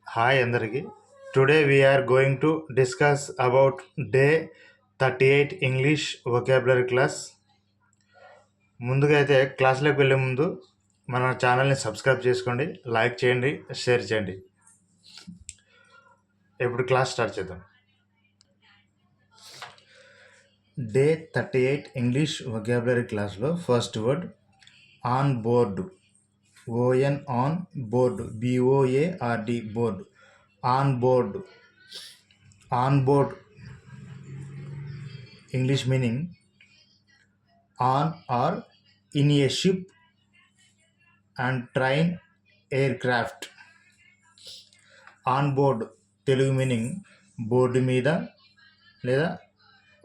Hi అందరికీ. Today we are going to discuss about day 38 English vocabulary class. ముందుగా అయితే క్లాస్లోకి వెళ్ళే ముందు మన ఛానల్ని సబ్స్క్రైబ్ చేసుకోండి, లైక్ చేయండి, షేర్ చేయండి. ఇప్పుడు క్లాస్ స్టార్ట్ చేద్దాం. డే 38 ఇంగ్లీష్ వొకాబులరీ క్లాస్లో first word on board. O N on board, B O A R D board. On board. On board English meaning on or in a ship and train aircraft. On board Telugu meaning board మీద లేదా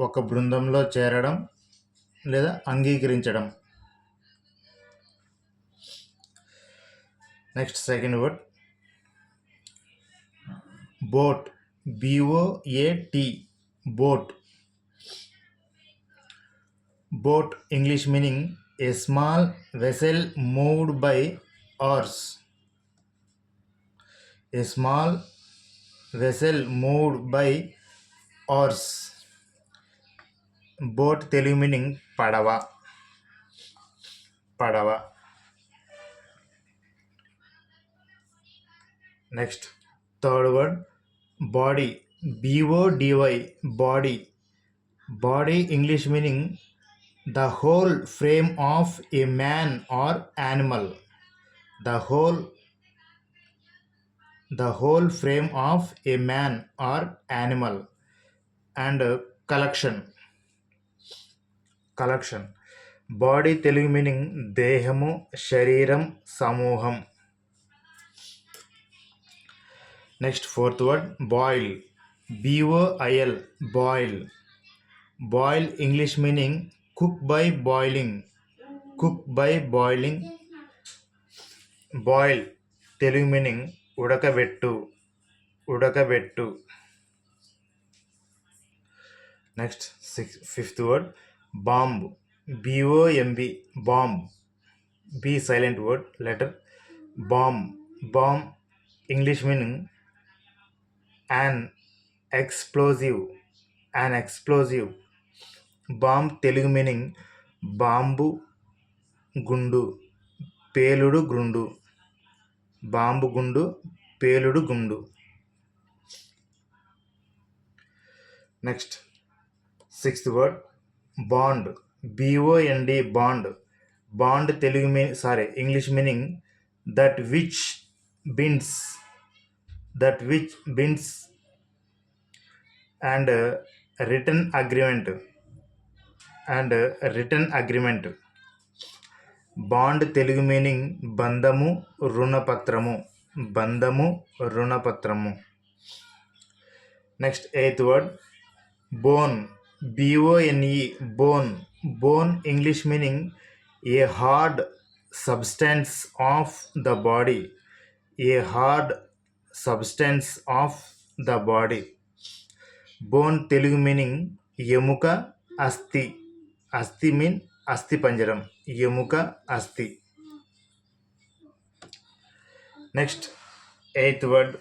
ఒక బృందంలో చేరడం లేదా అంగీకరించడం. Next second word boat, B O A T boat. Boat English meaning a small vessel moved by oars. A small vessel moved by oars. Boat Telugu meaning padava. Padava. Next third word body, BODY body. Body English meaning the whole frame of a man or animal. The whole frame of a man or animal. And collection. Body Telugu meaning దేహము, శరీరం, సమూహం. Next fourth word boil, BOIL boil. Boil English meaning cook by boiling. Boil Telugu meaning ఉడకబెట్టు. Next fifth word bomb, BOMB bomb. B silent word letter. Bomb English meaning an explosive. Bomb Telugu meaning bomb గుండు, పేలుడు గుండు. Bomb గుండు, పేలుడు గుండు. Next sixth word bond, BOND bond. Bond Telugu English meaning that which binds and written agreement. Bond Telugu meaning బంధము, రుణపత్రము. Next eighth word bone, BONE bone English meaning a hard substance of the body. Bone Telugu meaning ఎముక, అస్థి mean అస్థి పంజరం, ఎముక, అస్థి. Next eighth word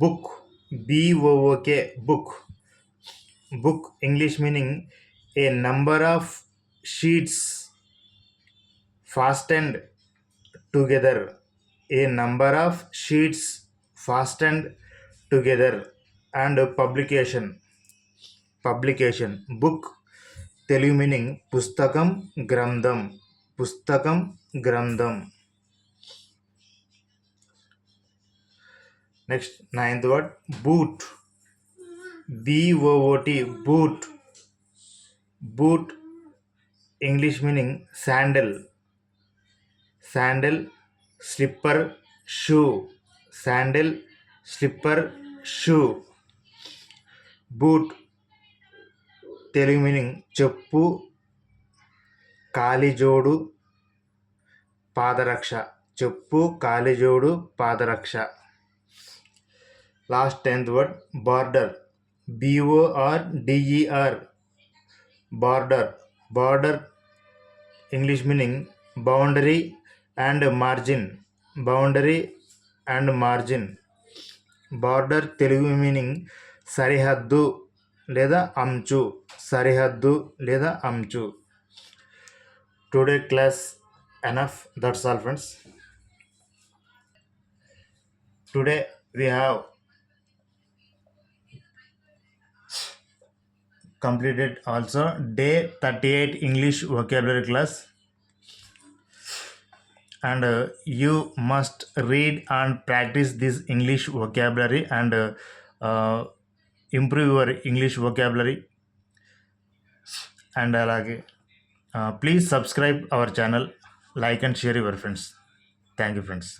book, BOOK book English meaning a number of sheets fastened together. And publication. Book Telugu meaning పుస్తకం, గ్రంథం. Next ninth word boot, BOOT boot English meaning sandal, slipper, shoe. Boot Telugu meaning చెప్పు, కాలిజోడు, పాదరక్ష. Last 10th word border, BORDER, border, English meaning boundary and margin, boundary and margin. Border Telugu meaning సరిహద్దు లేదా అంచు, సరిహద్దు లేదా అంచు. Today class enough, that's all friends. Today we have completed also day 38 English vocabulary class, and you must read and practice this English vocabulary and improve your English vocabulary. And అలాగే please subscribe our channel, like and share your friends. Thank you friends.